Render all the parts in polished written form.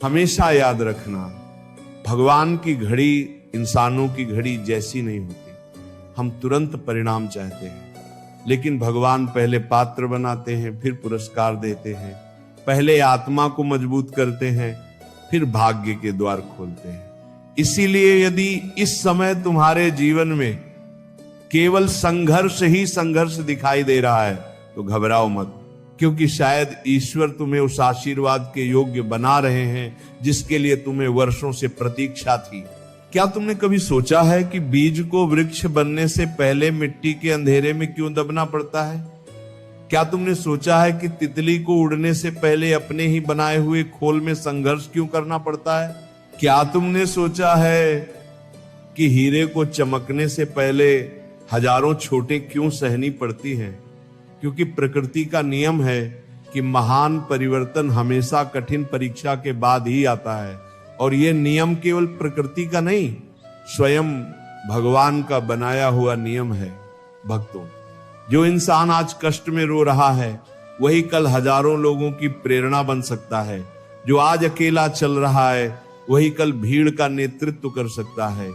हमेशा याद रखना, भगवान की घड़ी इंसानों की घड़ी जैसी नहीं होती। हम तुरंत परिणाम चाहते हैं, लेकिन भगवान पहले पात्र बनाते हैं, फिर पुरस्कार देते हैं। पहले आत्मा को मजबूत करते हैं, फिर भाग्य के द्वार खोलते हैं। इसीलिए यदि इस समय तुम्हारे जीवन में केवल संघर्ष ही संघर्ष दिखाई दे रहा है तो घबराओ मत, क्योंकि शायद ईश्वर तुम्हें उस आशीर्वाद के योग्य बना रहे हैं जिसके लिए तुम्हें वर्षों से प्रतीक्षा थी। क्या तुमने कभी सोचा है कि बीज को वृक्ष बनने से पहले मिट्टी के अंधेरे में क्यों दबना पड़ता है? क्या तुमने सोचा है कि तितली को उड़ने से पहले अपने ही बनाए हुए खोल में संघर्ष क्यों करना पड़ता है? क्या तुमने सोचा है कि हीरे को चमकने से पहले हजारों छोटे क्यों सहनी पड़ती हैं? क्योंकि प्रकृति का नियम है कि महान परिवर्तन हमेशा कठिन परीक्षा के बाद ही आता है। और यह नियम केवल प्रकृति का नहीं, स्वयं भगवान का बनाया हुआ नियम है। भक्तों, जो इंसान आज कष्ट में रो रहा है वही कल हजारों लोगों की प्रेरणा बन सकता है। जो आज अकेला चल रहा है वही कल भीड़ का नेतृत्व कर सकता है।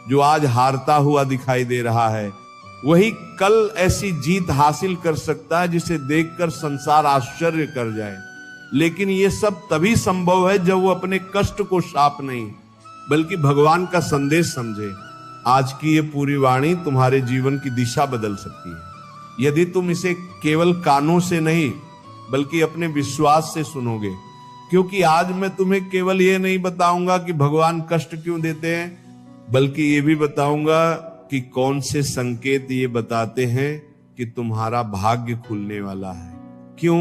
जो आज हारता हुआ दिखाई दे रहा है वही कल ऐसी जीत हासिल कर सकता है जिसे देखकर संसार आश्चर्य कर जाए। लेकिन ये सब तभी संभव है जब वो अपने कष्ट को शाप नहीं बल्कि भगवान का संदेश समझे। आज की ये पूरी वाणी तुम्हारे जीवन की दिशा बदल सकती है यदि तुम इसे केवल कानों से नहीं बल्कि अपने विश्वास से सुनोगे। क्योंकि आज मैं तुम्हें केवल ये नहीं बताऊंगा कि भगवान कष्ट क्यों देते हैं, बल्कि ये भी बताऊंगा कि कौन से संकेत ये बताते हैं कि तुम्हारा भाग्य खुलने वाला है। क्यों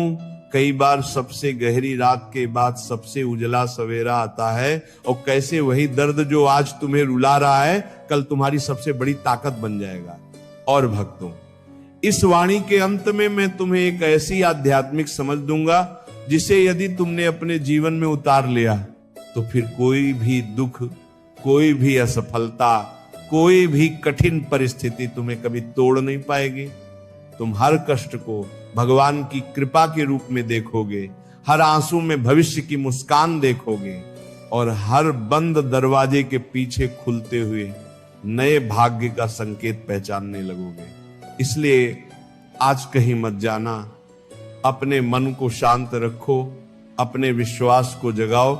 कई बार सबसे गहरी रात के बाद सबसे उजला सवेरा आता है, और कैसे वही दर्द जो आज तुम्हें रुला रहा है कल तुम्हारी सबसे बड़ी ताकत बन जाएगा। और भक्तों, इस वाणी के अंत में मैं तुम्हें एक ऐसी आध्यात्मिक समझ दूंगा जिसे यदि तुमने अपने जीवन में उतार लिया तो फिर कोई भी दुख, कोई भी असफलता, कोई भी कठिन परिस्थिति तुम्हें कभी तोड़ नहीं पाएगी। तुम हर कष्ट को भगवान की कृपा के रूप में देखोगे, हर आंसू में भविष्य की मुस्कान देखोगे और हर बंद दरवाजे के पीछे खुलते हुए नए भाग्य का संकेत पहचानने लगोगे। इसलिए आज कहीं मत जाना, अपने मन को शांत रखो, अपने विश्वास को जगाओ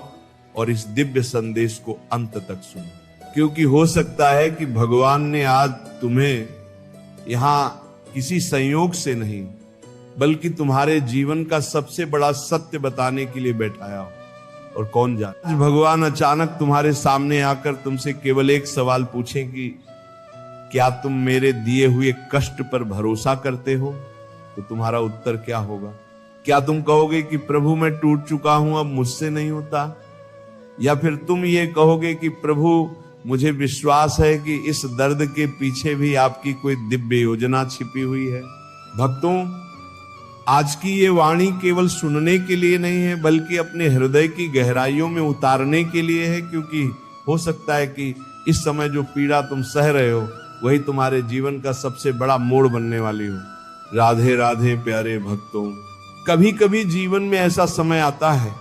और इस दिव्य संदेश को अंत तक सुनो। क्योंकि हो सकता है कि भगवान ने आज तुम्हें यहां किसी संयोग से नहीं बल्कि तुम्हारे जीवन का सबसे बड़ा सत्य बताने के लिए बैठाया हो। और कौन जाने, आज भगवान अचानक तुम्हारे सामने आकर तुमसे केवल एक सवाल पूछें कि क्या तुम मेरे दिए हुए कष्ट पर भरोसा करते हो? तो तुम्हारा उत्तर क्या होगा? क्या तुम कहोगे कि प्रभु मैं टूट चुका हूं, अब मुझसे नहीं होता? या फिर तुम ये कहोगे कि प्रभु मुझे विश्वास है कि इस दर्द के पीछे भी आपकी कोई दिव्य योजना छिपी हुई है? भक्तों, आज की ये वाणी केवल सुनने के लिए नहीं है बल्कि अपने हृदय की गहराइयों में उतारने के लिए है। क्योंकि हो सकता है कि इस समय जो पीड़ा तुम सह रहे हो वही तुम्हारे जीवन का सबसे बड़ा मोड़ बनने वाली हो। राधे राधे प्यारे भक्तों, कभी कभी जीवन में ऐसा समय आता है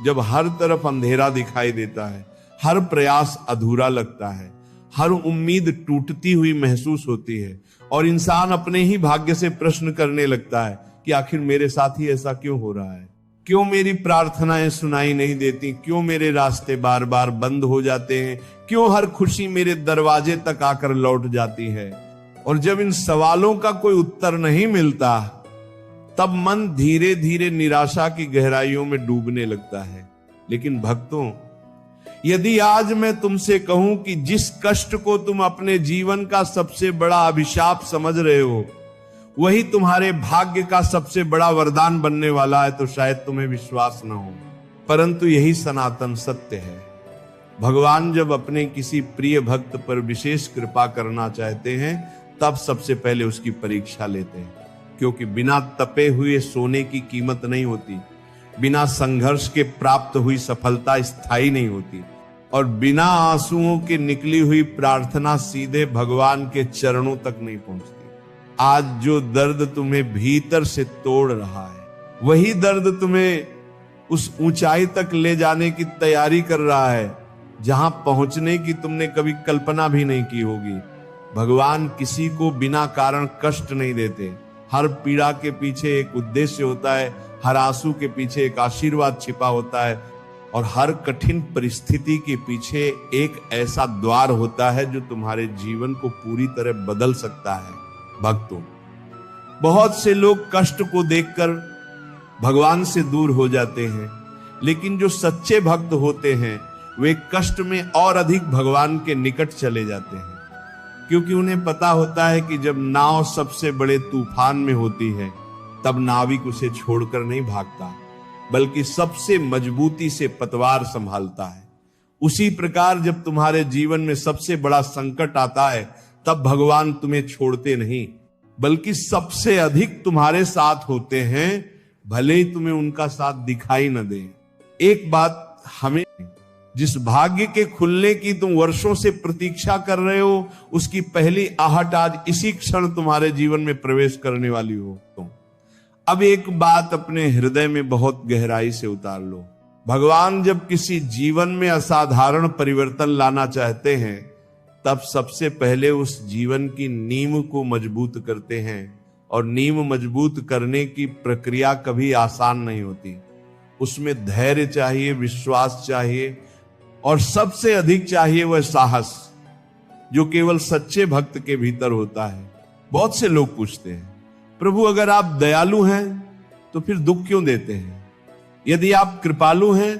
जब हर तरफ अंधेरा दिखाई देता है, हर प्रयास अधूरा लगता है, हर उम्मीद टूटती हुई महसूस होती है और इंसान अपने ही भाग्य से प्रश्न करने लगता है कि आखिर मेरे साथ ही ऐसा क्यों हो रहा है? क्यों मेरी प्रार्थनाएं सुनाई नहीं देती? क्यों मेरे रास्ते बार बार बंद हो जाते हैं? क्यों हर खुशी मेरे दरवाजे तक आकर लौट जाती है? और जब इन सवालों का कोई उत्तर नहीं मिलता तब मन धीरे धीरे निराशा की गहराइयों में डूबने लगता है। लेकिन भक्तों, यदि आज मैं तुमसे कहूं कि जिस कष्ट को तुम अपने जीवन का सबसे बड़ा अभिशाप समझ रहे हो वही तुम्हारे भाग्य का सबसे बड़ा वरदान बनने वाला है तो शायद तुम्हें विश्वास न हो, परंतु यही सनातन सत्य है। भगवान जब अपने किसी प्रिय भक्त पर विशेष कृपा करना चाहते हैं तब सबसे पहले उसकी परीक्षा लेते हैं। क्योंकि बिना तपे हुए सोने की कीमत नहीं होती, बिना संघर्ष के प्राप्त हुई सफलता स्थायी नहीं होती और बिना आंसुओं के निकली हुई प्रार्थना सीधे भगवान के चरणों तक नहीं पहुंचती। आज जो दर्द तुम्हें भीतर से तोड़ रहा है वही दर्द तुम्हें उस ऊंचाई तक ले जाने की तैयारी कर रहा है जहां पहुंचने की तुमने कभी कल्पना भी नहीं की होगी। भगवान किसी को बिना कारण कष्ट नहीं देते। हर पीड़ा के पीछे एक उद्देश्य होता है, हर आंसू के पीछे एक आशीर्वाद छिपा होता है, और हर कठिन परिस्थिति के पीछे एक ऐसा द्वार होता है जो तुम्हारे जीवन को पूरी तरह बदल सकता है। भक्तों, बहुत से लोग कष्ट को देखकर भगवान से दूर हो जाते हैं, लेकिन जो सच्चे भक्त होते हैं वे कष्ट में और अधिक भगवान के निकट चले जाते हैं, क्योंकि उन्हें पता होता है कि जब नाव सबसे बड़े तूफान में होती है तब नाविक उसे छोड़कर नहीं भागता, बल्कि सबसे मजबूती से पतवार संभालता है। उसी प्रकार जब तुम्हारे जीवन में सबसे बड़ा संकट आता है तब भगवान तुम्हें छोड़ते नहीं, बल्कि सबसे अधिक तुम्हारे साथ होते हैं, भले ही तुम्हें उनका साथ दिखाई न दे। एक बात हमें, जिस भाग्य के खुलने की तुम वर्षों से प्रतीक्षा कर रहे हो, उसकी पहली आहट आज इसी क्षण तुम्हारे जीवन में प्रवेश करने वाली हो। तुम अब एक बात अपने हृदय में बहुत गहराई से उतार लो। भगवान जब किसी जीवन में असाधारण परिवर्तन लाना चाहते हैं तब सबसे पहले उस जीवन की नींव को मजबूत करते हैं, और नींव मजबूत करने की प्रक्रिया कभी आसान नहीं होती। उसमें धैर्य चाहिए, विश्वास चाहिए, और सबसे अधिक चाहिए वह साहस जो केवल सच्चे भक्त के भीतर होता है। बहुत से लोग पूछते हैं, प्रभु अगर आप दयालु हैं तो फिर दुख क्यों देते हैं? यदि आप कृपालु हैं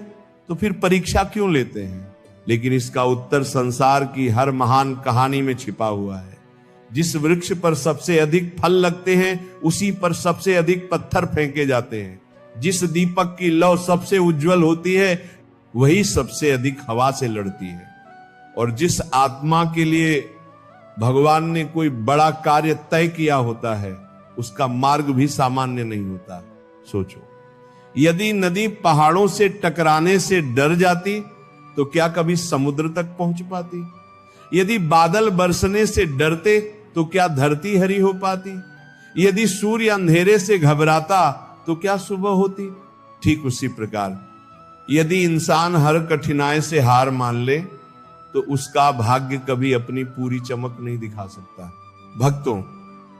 तो फिर परीक्षा क्यों लेते हैं? लेकिन इसका उत्तर संसार की हर महान कहानी में छिपा हुआ है। जिस वृक्ष पर सबसे अधिक फल लगते हैं उसी पर सबसे अधिक पत्थर फेंके जाते हैं। जिस दीपक की लौ सबसे उज्जवल होती है वही सबसे अधिक हवा से लड़ती है। और जिस आत्मा के लिए भगवान ने कोई बड़ा कार्य तय किया होता है उसका मार्ग भी सामान्य नहीं होता। सोचो, यदि नदी पहाड़ों से टकराने से डर जाती तो क्या कभी समुद्र तक पहुंच पाती? यदि बादल बरसने से डरते तो क्या धरती हरी हो पाती? यदि सूर्य अंधेरे से घबराता तो क्या सुबह होती? ठीक उसी प्रकार यदि इंसान हर कठिनाई से हार मान ले तो उसका भाग्य कभी अपनी पूरी चमक नहीं दिखा सकता। भक्तों,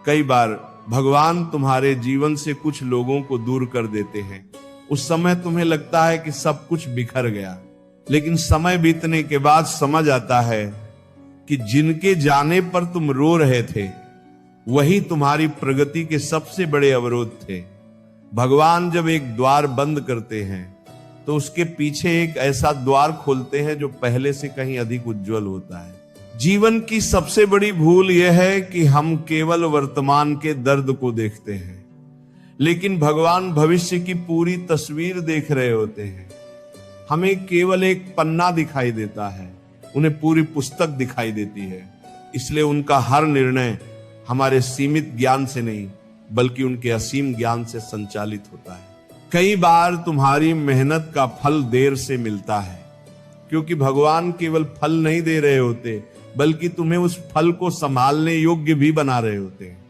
कई बार भगवान तुम्हारे जीवन से कुछ लोगों को दूर कर देते हैं। उस समय तुम्हें लगता है कि सब कुछ बिखर गया, लेकिन समय बीतने के बाद समझ आता है कि जिनके जाने पर तुम रो रहे थे वही तुम्हारी प्रगति के सबसे बड़े अवरोध थे। भगवान जब एक द्वार बंद करते हैं तो उसके पीछे एक ऐसा द्वार खोलते हैं जो पहले से कहीं अधिक उज्जवल होता है। जीवन की सबसे बड़ी भूल यह है कि हम केवल वर्तमान के दर्द को देखते हैं, लेकिन भगवान भविष्य की पूरी तस्वीर देख रहे होते हैं। हमें केवल एक पन्ना दिखाई देता है, उन्हें पूरी पुस्तक दिखाई देती है। इसलिए उनका हर निर्णय हमारे सीमित ज्ञान से नहीं बल्कि उनके असीम ज्ञान से संचालित होता है। कई बार तुम्हारी मेहनत का फल देर से मिलता है, क्योंकि भगवान केवल फल नहीं दे रहे होते बल्कि तुम्हें उस फल को संभालने योग्य भी बना रहे होते हैं।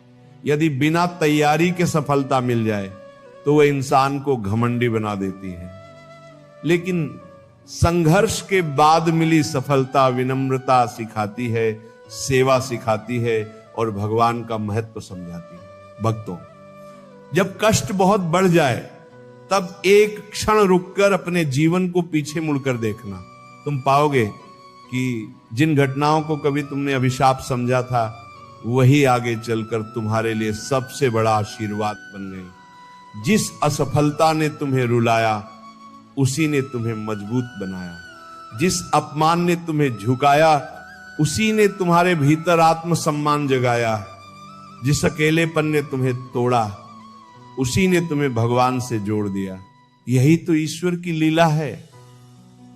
यदि बिना तैयारी के सफलता मिल जाए तो वह इंसान को घमंडी बना देती है, लेकिन संघर्ष के बाद मिली सफलता विनम्रता सिखाती है, सेवा सिखाती है और भगवान का महत्व समझाती है। भक्तों, जब कष्ट बहुत बढ़ जाए तब एक क्षण रुककर अपने जीवन को पीछे मुड़कर देखना। तुम पाओगे कि जिन घटनाओं को कभी तुमने अभिशाप समझा था वही आगे चलकर तुम्हारे लिए सबसे बड़ा आशीर्वाद बन गई। जिस असफलता ने तुम्हें रुलाया उसी ने तुम्हें मजबूत बनाया। जिस अपमान ने तुम्हें झुकाया उसी ने तुम्हारे भीतर आत्मसम्मान जगाया। जिस अकेलेपन ने तुम्हें तोड़ा उसी ने तुम्हें भगवान से जोड़ दिया। यही तो ईश्वर की लीला है।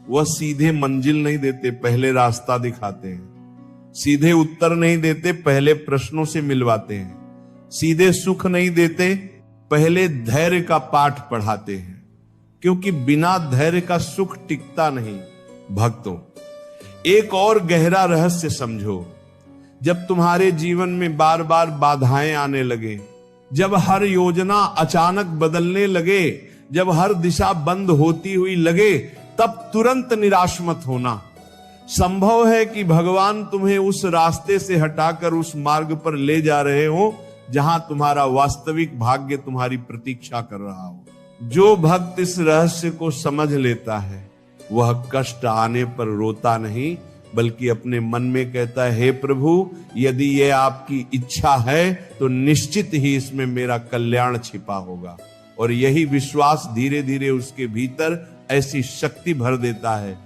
वह सीधे मंजिल नहीं देते, पहले रास्ता दिखाते हैं। सीधे उत्तर नहीं देते, पहले प्रश्नों से मिलवाते हैं। सीधे सुख नहीं देते, पहले धैर्य का पाठ पढ़ाते हैं, क्योंकि बिना धैर्य का सुख टिकता नहीं। भक्तों, एक और गहरा रहस्य समझो। जब तुम्हारे जीवन में बार बार बाधाएं आने लगे, जब हर योजना अचानक बदलने लगे, जब हर दिशा बंद होती हुई लगे तब तुरंत निराश मत होना। संभव है कि भगवान तुम्हें उस रास्ते से हटाकर उस मार्ग पर ले जा रहे हो जहां तुम्हारा वास्तविक भाग्य तुम्हारी प्रतीक्षा कर रहा हो। जो भक्त इस रहस्य को समझ लेता है वह कष्ट आने पर रोता नहीं, बल्कि अपने मन में कहता है, हे प्रभु, यदि ये आपकी इच्छा है तो निश्चित ही इसमें मेरा कल्याण छिपा होगा। और यही विश्वास धीरे धीरे उसके भीतर ऐसी शक्ति भर देता है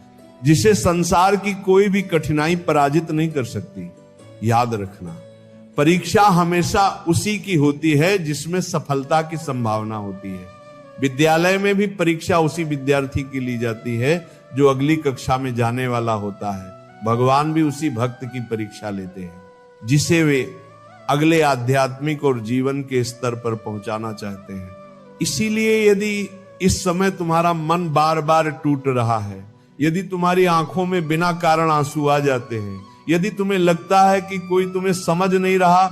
जिसे संसार की कोई भी कठिनाई पराजित नहीं कर सकती। याद रखना, परीक्षा हमेशा उसी की होती है जिसमें सफलता की संभावना होती है। विद्यालय में भी परीक्षा उसी विद्यार्थी की ली जाती है जो अगली कक्षा में जाने वाला होता है। भगवान भी उसी भक्त की परीक्षा लेते हैं जिसे वे अगले आध्यात्मिक और जीवन के स्तर पर पहुंचाना चाहते हैं। इसीलिए यदि इस समय तुम्हारा मन बार बार टूट रहा है, यदि तुम्हारी आंखों में बिना कारण आंसू आ जाते हैं, यदि तुम्हें लगता है कि कोई तुम्हें समझ नहीं रहा,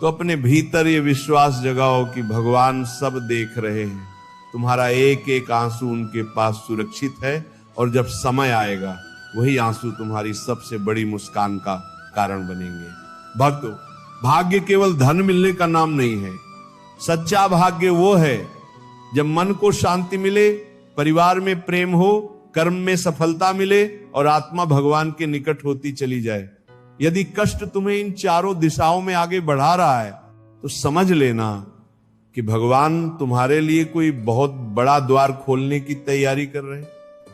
तो अपने भीतर ये विश्वास जगाओ कि भगवान सब देख रहे हैं। तुम्हारा एक एक आंसू उनके पास सुरक्षित है और जब समय आएगा वही आंसू तुम्हारी सबसे बड़ी मुस्कान का कारण बनेंगे। भक्तों, भाग्य केवल धन मिलने का नाम नहीं है। सच्चा भाग्य वो है जब मन को शांति मिले, परिवार में प्रेम हो, कर्म में सफलता मिले और आत्मा भगवान के निकट होती चली जाए। यदि कष्ट तुम्हें इन चारों दिशाओं में आगे बढ़ा रहा है तो समझ लेना कि भगवान तुम्हारे लिए कोई बहुत बड़ा द्वार खोलने की तैयारी कर रहे हैं।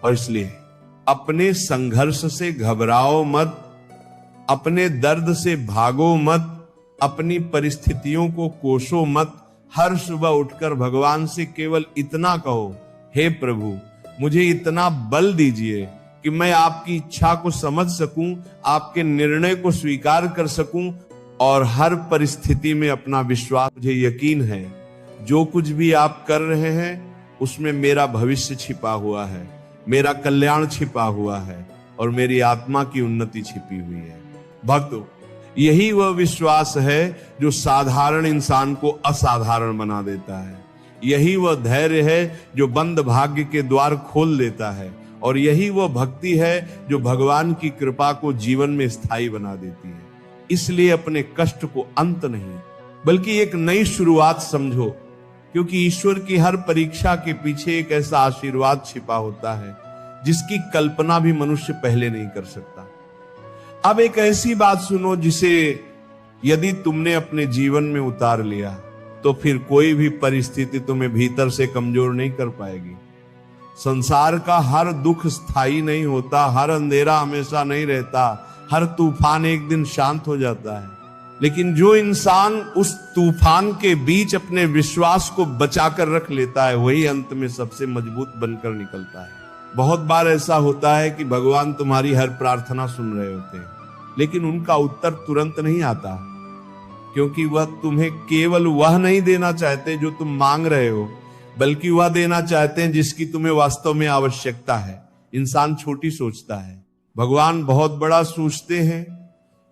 और इसलिए अपने संघर्ष से घबराओ मत, अपने दर्द से भागो मत, अपनी परिस्थितियों को कोसो मत। हर सुबह उठकर भगवान से केवल इतना कहो, हे प्रभु, मुझे इतना बल दीजिए कि मैं आपकी इच्छा को समझ सकूं, आपके निर्णय को स्वीकार कर सकूं और हर परिस्थिति में अपना विश्वास, मुझे यकीन है जो कुछ भी आप कर रहे हैं उसमें मेरा भविष्य छिपा हुआ है, मेरा कल्याण छिपा हुआ है और मेरी आत्मा की उन्नति छिपी हुई है। भक्तों, यही वह विश्वास है जो साधारण इंसान को असाधारण बना देता है। यही वह धैर्य है जो बंद भाग्य के द्वार खोल देता है और यही वह भक्ति है जो भगवान की कृपा को जीवन में स्थायी बना देती है। इसलिए अपने कष्ट को अंत नहीं बल्कि एक नई शुरुआत समझो, क्योंकि ईश्वर की हर परीक्षा के पीछे एक ऐसा आशीर्वाद छिपा होता है जिसकी कल्पना भी मनुष्य पहले नहीं कर सकता। अब एक ऐसी बात सुनो जिसे यदि तुमने अपने जीवन में उतार लिया तो फिर कोई भी परिस्थिति तुम्हें भीतर से कमजोर नहीं कर पाएगी। संसार का हर दुख स्थायी नहीं होता, हर अंधेरा हमेशा नहीं रहता, हर तूफान एक दिन शांत हो जाता है। लेकिन जो इंसान उस तूफान के बीच अपने विश्वास को बचाकर रख लेता है वही अंत में सबसे मजबूत बनकर निकलता है। बहुत बार ऐसा होता है कि भगवान तुम्हारी हर प्रार्थना सुन रहे होते हैं लेकिन उनका उत्तर तुरंत नहीं आता, क्योंकि वह तुम्हें केवल वह नहीं देना चाहते जो तुम मांग रहे हो, बल्कि वह देना चाहते हैं जिसकी तुम्हें वास्तव में आवश्यकता है। इंसान छोटी सोचता है, भगवान बहुत बड़ा सोचते हैं।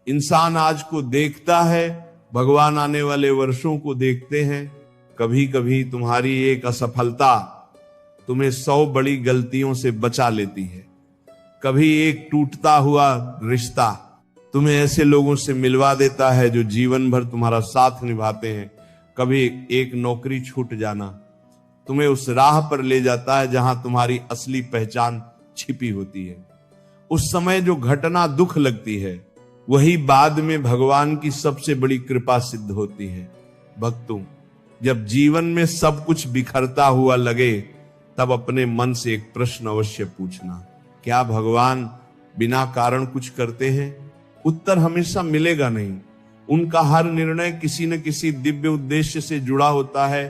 इंसान आज को देखता है, भगवान आने वाले वर्षों को देखते हैं। कभी कभी तुम्हारी एक असफलता तुम्हें 100 बड़ी गलतियों से बचा लेती है। कभी एक टूटता हुआ रिश्ता तुम्हें ऐसे लोगों से मिलवा देता है जो जीवन भर तुम्हारा साथ निभाते हैं। कभी एक नौकरी छूट जाना तुम्हें उस राह पर ले जाता है जहां तुम्हारी असली पहचान छिपी होती है। उस समय जो घटना दुख लगती है वही बाद में भगवान की सबसे बड़ी कृपा सिद्ध होती है। भक्तों, जब जीवन में सब कुछ बिखरता हुआ लगे तब अपने मन से एक प्रश्न अवश्य पूछना, क्या भगवान बिना कारण कुछ करते हैं? उत्तर हमेशा मिलेगा नहीं। उनका हर निर्णय किसी न किसी दिव्य उद्देश्य से जुड़ा होता है।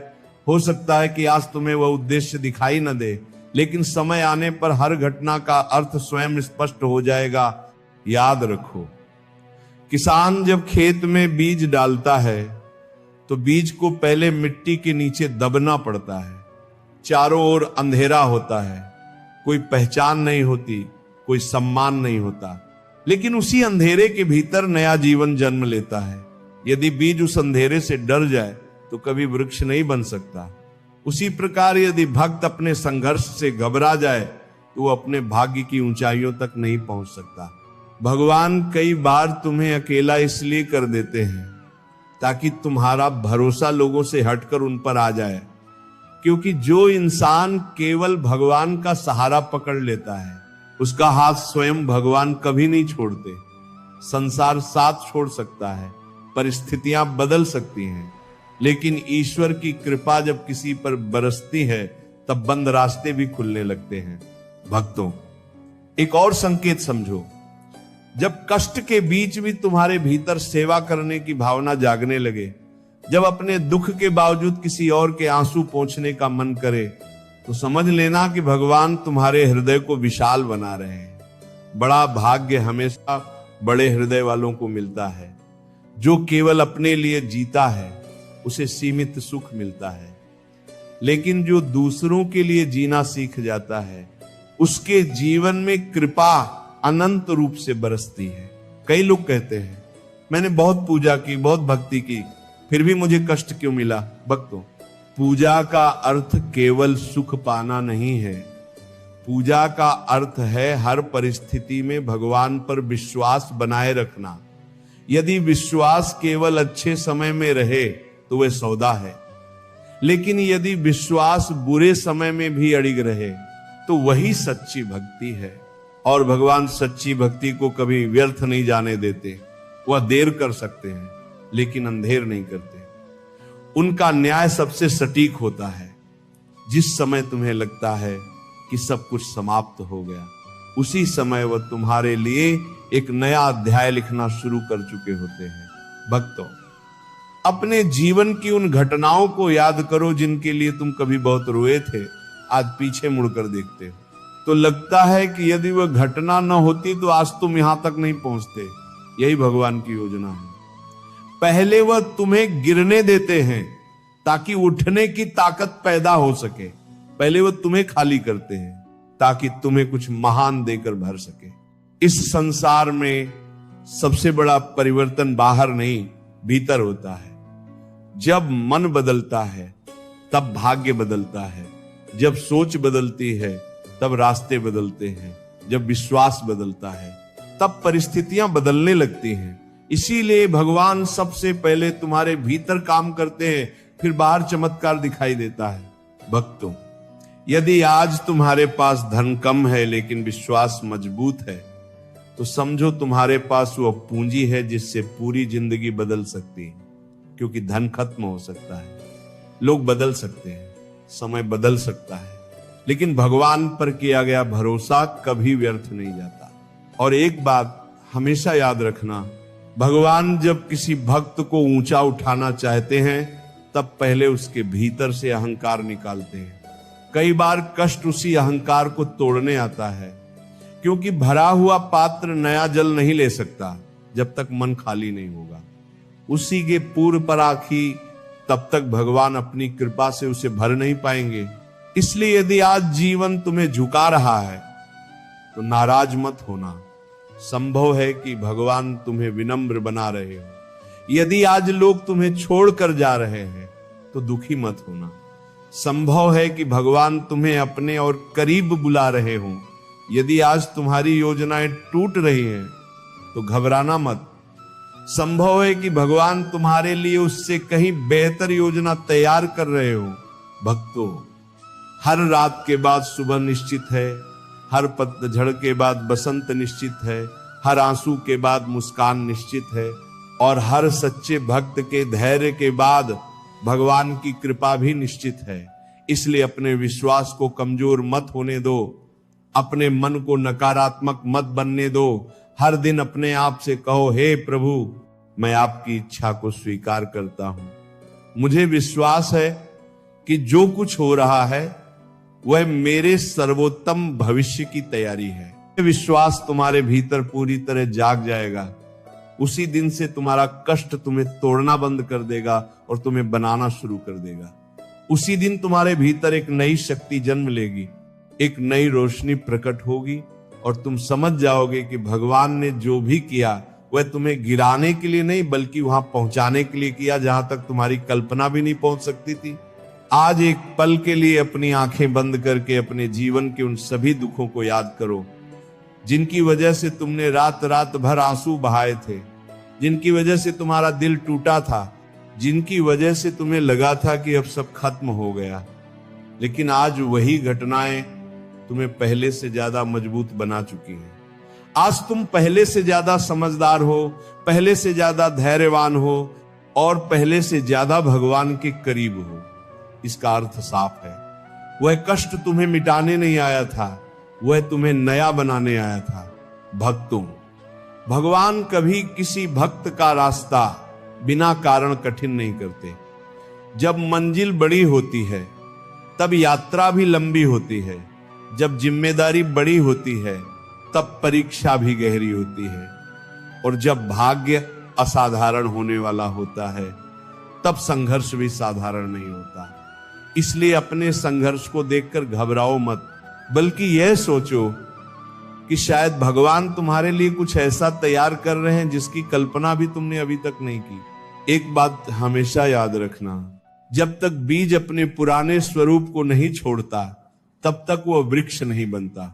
हो सकता है कि आज तुम्हें वह उद्देश्य दिखाई न दे, लेकिन समय आने पर हर घटना का अर्थ स्वयं स्पष्ट हो जाएगा। याद रखो, किसान जब खेत में बीज डालता है तो बीज को पहले मिट्टी के नीचे दबना पड़ता है। चारों ओर अंधेरा होता है, कोई पहचान नहीं होती, कोई सम्मान नहीं होता, लेकिन उसी अंधेरे के भीतर नया जीवन जन्म लेता है। यदि बीज उस अंधेरे से डर जाए तो कभी वृक्ष नहीं बन सकता। उसी प्रकार यदि भक्त अपने संघर्ष से घबरा जाए तो वो अपने भाग्य की ऊंचाइयों तक नहीं पहुंच सकता। भगवान कई बार तुम्हें अकेला इसलिए कर देते हैं ताकि तुम्हारा भरोसा लोगों से हटकर उन पर आ जाए, क्योंकि जो इंसान केवल भगवान का सहारा पकड़ लेता है उसका हाथ स्वयं भगवान कभी नहीं छोड़ते। संसार साथ छोड़ सकता है, परिस्थितियां बदल सकती हैं, लेकिन ईश्वर की कृपा जब किसी पर बरसती है तब बंद रास्ते भी खुलने लगते हैं। भक्तों, एक और संकेत समझो। जब कष्ट के बीच भी तुम्हारे भीतर सेवा करने की भावना जागने लगे, जब अपने दुख के बावजूद किसी और के आंसू पोंछने का मन करे, तो समझ लेना कि भगवान तुम्हारे हृदय को विशाल बना रहे हैं। बड़ा भाग्य हमेशा बड़े हृदय वालों को मिलता है। जो केवल अपने लिए जीता है उसे सीमित सुख मिलता है, लेकिन जो दूसरों के लिए जीना सीख जाता है उसके जीवन में कृपा अनंत रूप से बरसती है। कई लोग कहते हैं मैंने बहुत पूजा की, बहुत भक्ति की, फिर भी मुझे कष्ट क्यों मिला। भक्तों, पूजा का अर्थ केवल सुख पाना नहीं है। पूजा का अर्थ है हर परिस्थिति में भगवान पर विश्वास बनाए रखना। यदि विश्वास केवल अच्छे समय में रहे तो वह सौदा है, लेकिन यदि विश्वास बुरे समय में भी अड़िग रहे तो वही सच्ची भक्ति है। और भगवान सच्ची भक्ति को कभी व्यर्थ नहीं जाने देते। वह देर कर सकते हैं लेकिन अंधेर नहीं करते। उनका न्याय सबसे सटीक होता है। जिस समय तुम्हें लगता है कि सब कुछ समाप्त हो गया, उसी समय वह तुम्हारे लिए एक नया अध्याय लिखना शुरू कर चुके होते हैं। भक्तों, अपने जीवन की उन घटनाओं को याद करो जिनके लिए तुम कभी बहुत रोए थे। आज पीछे मुड़कर देखते हो तो लगता है कि यदि वह घटना न होती तो आज तुम यहां तक नहीं पहुंचते। यही भगवान की योजना है। पहले वह तुम्हें गिरने देते हैं ताकि उठने की ताकत पैदा हो सके। पहले वह तुम्हें खाली करते हैं ताकि तुम्हें कुछ महान देकर भर सके। इस संसार में सबसे बड़ा परिवर्तन बाहर नहीं, भीतर होता है। जब मन बदलता है तब भाग्य बदलता है। जब सोच बदलती है तब रास्ते बदलते हैं। जब विश्वास बदलता है तब परिस्थितियां बदलने लगती हैं। इसीलिए भगवान सबसे पहले तुम्हारे भीतर काम करते हैं, फिर बाहर चमत्कार दिखाई देता है। भक्तों, यदि आज तुम्हारे पास धन कम है लेकिन विश्वास मजबूत है तो समझो तुम्हारे पास वो पूंजी है जिससे पूरी जिंदगी बदल सकती है। क्योंकि धन खत्म हो सकता है, लोग बदल सकते हैं, समय बदल सकता है, लेकिन भगवान पर किया गया भरोसा कभी व्यर्थ नहीं जाता। और एक बात हमेशा याद रखना, भगवान जब किसी भक्त को ऊंचा उठाना चाहते हैं तब पहले उसके भीतर से अहंकार निकालते हैं। कई बार कष्ट उसी अहंकार को तोड़ने आता है, क्योंकि भरा हुआ पात्र नया जल नहीं ले सकता जब तक मन खाली नहीं होगा। उसी के पूर्व पर आखी तब तक भगवान अपनी कृपा से उसे भर नहीं पाएंगे। इसलिए यदि आज जीवन तुम्हें झुका रहा है तो नाराज मत होना। संभव है कि भगवान तुम्हें विनम्र बना रहे हो। यदि आज लोग तुम्हें छोड़कर जा रहे हैं तो दुखी मत होना। संभव है कि भगवान तुम्हें अपने और करीब बुला रहे हो। यदि आज तुम्हारी योजनाएं टूट रही हैं तो घबराना मत। संभव है कि भगवान तुम्हारे लिए उससे कहीं बेहतर योजना तैयार कर रहे हो। भक्तों, हर रात के बाद सुबह निश्चित है, हर पतझड़ के बाद बसंत निश्चित है, हर आंसू के बाद मुस्कान निश्चित है, और हर सच्चे भक्त के धैर्य के बाद भगवान की कृपा भी निश्चित है। इसलिए अपने विश्वास को कमजोर मत होने दो, अपने मन को नकारात्मक मत बनने दो। हर दिन अपने आप से कहो, हे प्रभु, मैं आपकी इच्छा को स्वीकार करता हूं। मुझे विश्वास है कि जो कुछ हो रहा है वह मेरे सर्वोत्तम भविष्य की तैयारी है। विश्वास तुम्हारे भीतर पूरी तरह जाग जाएगा। उसी दिन से तुम्हारा कष्ट तुम्हें तोड़ना बंद कर देगा और तुम्हें बनाना शुरू कर देगा। उसी दिन तुम्हारे भीतर एक नई शक्ति जन्म लेगी, एक नई रोशनी प्रकट होगी और तुम समझ जाओगे कि भगवान ने जो भी किया वह तुम्हें गिराने के लिए नहीं बल्कि वहां पहुंचाने के लिए किया जहां तक तुम्हारी कल्पना भी नहीं पहुंच सकती थी। आज एक पल के लिए अपनी आंखें बंद करके अपने जीवन के उन सभी दुखों को याद करो जिनकी वजह से तुमने रात रात भर आंसू बहाए थे, जिनकी वजह से तुम्हारा दिल टूटा था, जिनकी वजह से तुम्हें लगा था कि अब सब खत्म हो गया। लेकिन आज वही घटनाएं तुम्हें पहले से ज्यादा मजबूत बना चुकी हैं। आज तुम पहले से ज्यादा समझदार हो, पहले से ज्यादा धैर्यवान हो और पहले से ज्यादा भगवान के करीब हो। इसका अर्थ साफ है, वह कष्ट तुम्हें मिटाने नहीं आया था, वह तुम्हें नया बनाने आया था। भक्तों, भगवान कभी किसी भक्त का रास्ता बिना कारण कठिन नहीं करते। जब मंजिल बड़ी होती है तब यात्रा भी लंबी होती है, जब जिम्मेदारी बड़ी होती है तब परीक्षा भी गहरी होती है, और जब भाग्य असाधारण होने वाला होता है तब संघर्ष भी साधारण नहीं होता। इसलिए अपने संघर्ष को देखकर घबराओ मत, बल्कि यह सोचो कि शायद भगवान तुम्हारे लिए कुछ ऐसा तैयार कर रहे हैं जिसकी कल्पना भी तुमने अभी तक नहीं की। एक बात हमेशा याद रखना, जब तक बीज अपने पुराने स्वरूप को नहीं छोड़ता तब तक वो वृक्ष नहीं बनता।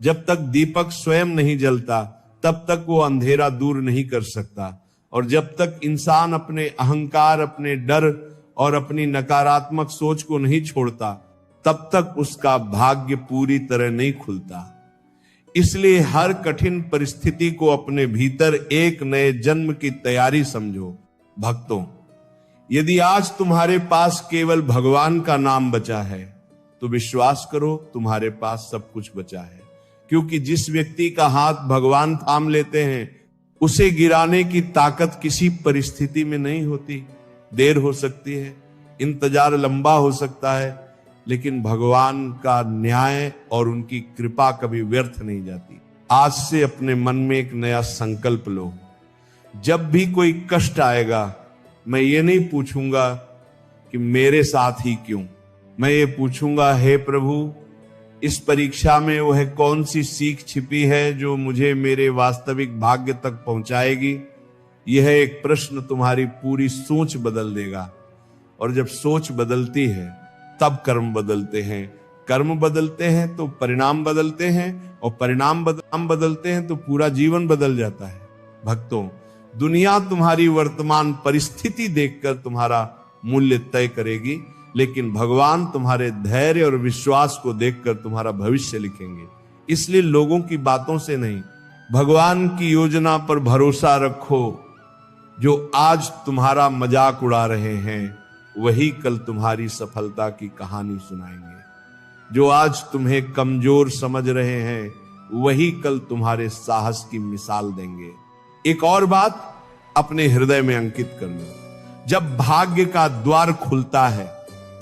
जब तक दीपक स्वयं नहीं जलता तब तक वो अंधेरा दूर नहीं कर सकता। और जब तक इंसान अपने अहंकार, अपने डर और अपनी नकारात्मक सोच को नहीं छोड़ता तब तक उसका भाग्य पूरी तरह नहीं खुलता। इसलिए हर कठिन परिस्थिति को अपने भीतर एक नए जन्म की तैयारी समझो। भक्तों, यदि आज तुम्हारे पास केवल भगवान का नाम बचा है तो विश्वास करो तुम्हारे पास सब कुछ बचा है। क्योंकि जिस व्यक्ति का हाथ भगवान थाम लेते हैं उसे गिराने की ताकत किसी परिस्थिति में नहीं होती। देर हो सकती है, इंतजार लंबा हो सकता है, लेकिन भगवान का न्याय और उनकी कृपा कभी व्यर्थ नहीं जाती। आज से अपने मन में एक नया संकल्प लो। जब भी कोई कष्ट आएगा, मैं ये नहीं पूछूंगा कि मेरे साथ ही क्यों, मैं ये पूछूंगा, हे प्रभु, इस परीक्षा में वह कौन सी सीख छिपी है जो मुझे मेरे वास्तविक भाग्य तक पहुंचाएगी। यह एक प्रश्न तुम्हारी पूरी सोच बदल देगा। और जब सोच बदलती है तब कर्म बदलते हैं, कर्म बदलते हैं तो परिणाम बदलते हैं, और परिणाम बदलते हैं तो पूरा जीवन बदल जाता है। भक्तों, दुनिया तुम्हारी वर्तमान परिस्थिति देखकर तुम्हारा मूल्य तय करेगी, लेकिन भगवान तुम्हारे धैर्य और विश्वास को देखकर तुम्हारा भविष्य लिखेंगे। इसलिए लोगों की बातों से नहीं, भगवान की योजना पर भरोसा रखो। जो आज तुम्हारा मजाक उड़ा रहे हैं वही कल तुम्हारी सफलता की कहानी सुनाएंगे। जो आज तुम्हें कमजोर समझ रहे हैं वही कल तुम्हारे साहस की मिसाल देंगे। एक और बात अपने हृदय में अंकित कर लो, जब भाग्य का द्वार खुलता है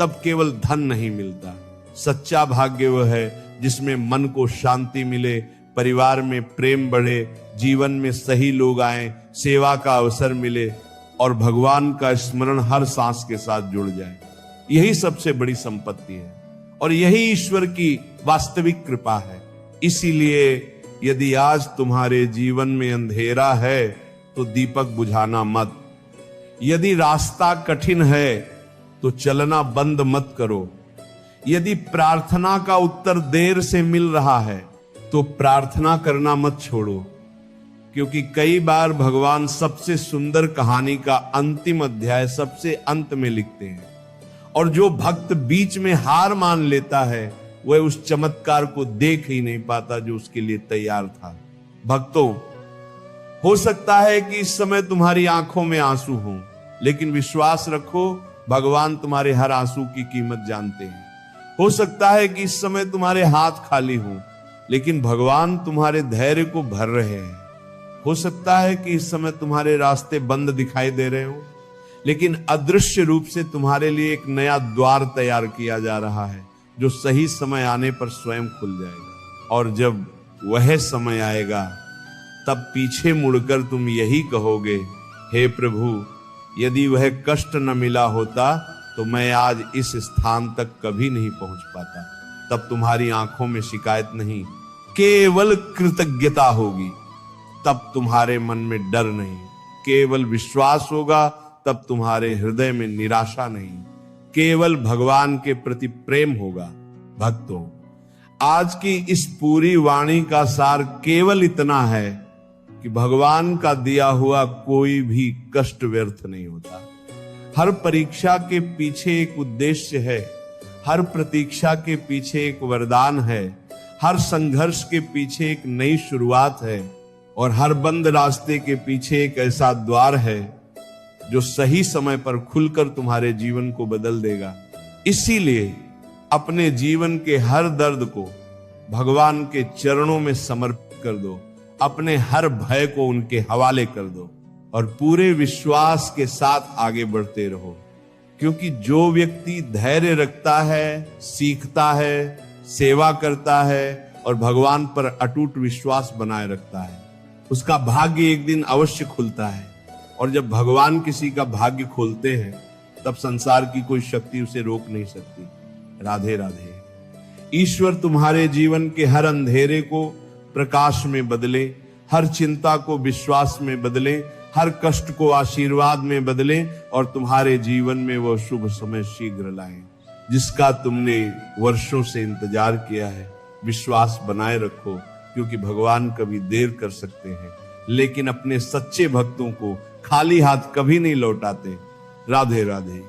तब केवल धन नहीं मिलता। सच्चा भाग्य वह है जिसमें मन को शांति मिले, परिवार में प्रेम बढ़े, जीवन में सही लोग आए, सेवा का अवसर मिले और भगवान का स्मरण हर सांस के साथ जुड़ जाए। यही सबसे बड़ी संपत्ति है और यही ईश्वर की वास्तविक कृपा है। इसीलिए यदि आज तुम्हारे जीवन में अंधेरा है तो दीपक बुझाना मत। यदि रास्ता कठिन है तो चलना बंद मत करो। यदि प्रार्थना का उत्तर देर से मिल रहा है तो प्रार्थना करना मत छोड़ो, क्योंकि कई बार भगवान सबसे सुंदर कहानी का अंतिम अध्याय सबसे अंत में लिखते हैं, और जो भक्त बीच में हार मान लेता है वह उस चमत्कार को देख ही नहीं पाता जो उसके लिए तैयार था। भक्तों, हो सकता है कि इस समय तुम्हारी आंखों में आंसू हों, लेकिन विश्वास रखो भगवान तुम्हारे हर आंसू की कीमत जानते हैं। हो सकता है कि इस समय तुम्हारे हाथ खाली हों, लेकिन भगवान तुम्हारे धैर्य को भर रहे हैं। हो सकता है कि इस समय तुम्हारे रास्ते बंद दिखाई दे रहे हो, लेकिन अदृश्य रूप से तुम्हारे लिए एक नया द्वार तैयार किया जा रहा है जो सही समय आने पर स्वयं खुल जाएगा। और जब वह समय आएगा तब पीछे मुड़कर तुम यही कहोगे, हे प्रभु, यदि वह कष्ट न मिला होता तो मैं आज इस स्थान तक कभी नहीं पहुंच पाता। तब तुम्हारी आंखों में शिकायत नहीं, केवल कृतज्ञता होगी। तब तुम्हारे मन में डर नहीं, केवल विश्वास होगा। तब तुम्हारे हृदय में निराशा नहीं, केवल भगवान के प्रति प्रेम होगा। भक्तों, आज की इस पूरी वाणी का सार केवल इतना है कि भगवान का दिया हुआ कोई भी कष्ट व्यर्थ नहीं होता। हर परीक्षा के पीछे एक उद्देश्य है, हर प्रतीक्षा के पीछे एक वरदान है, हर संघर्ष के पीछे एक नई शुरुआत है और हर बंद रास्ते के पीछे एक ऐसा द्वार है जो सही समय पर खुलकर तुम्हारे जीवन को बदल देगा। इसीलिए अपने जीवन के हर दर्द को भगवान के चरणों में समर्पित कर दो, अपने हर भय को उनके हवाले कर दो और पूरे विश्वास के साथ आगे बढ़ते रहो। क्योंकि जो व्यक्ति धैर्य रखता है, सीखता है, सेवा करता है और भगवान पर अटूट विश्वास बनाए रखता है, उसका भाग्य एक दिन अवश्य खुलता है। और जब भगवान किसी का भाग्य खोलते हैं तब संसार की कोई शक्ति उसे रोक नहीं सकती। राधे राधे। ईश्वर तुम्हारे जीवन के हर अंधेरे को प्रकाश में बदले, हर चिंता को विश्वास में बदले, हर कष्ट को आशीर्वाद में बदले और तुम्हारे जीवन में वो शुभ समय शीघ्र लाए जिसका तुमने वर्षों से इंतजार किया है। विश्वास बनाए रखो, क्योंकि भगवान कभी देर कर सकते हैं लेकिन अपने सच्चे भक्तों को खाली हाथ कभी नहीं लौटाते। राधे राधे।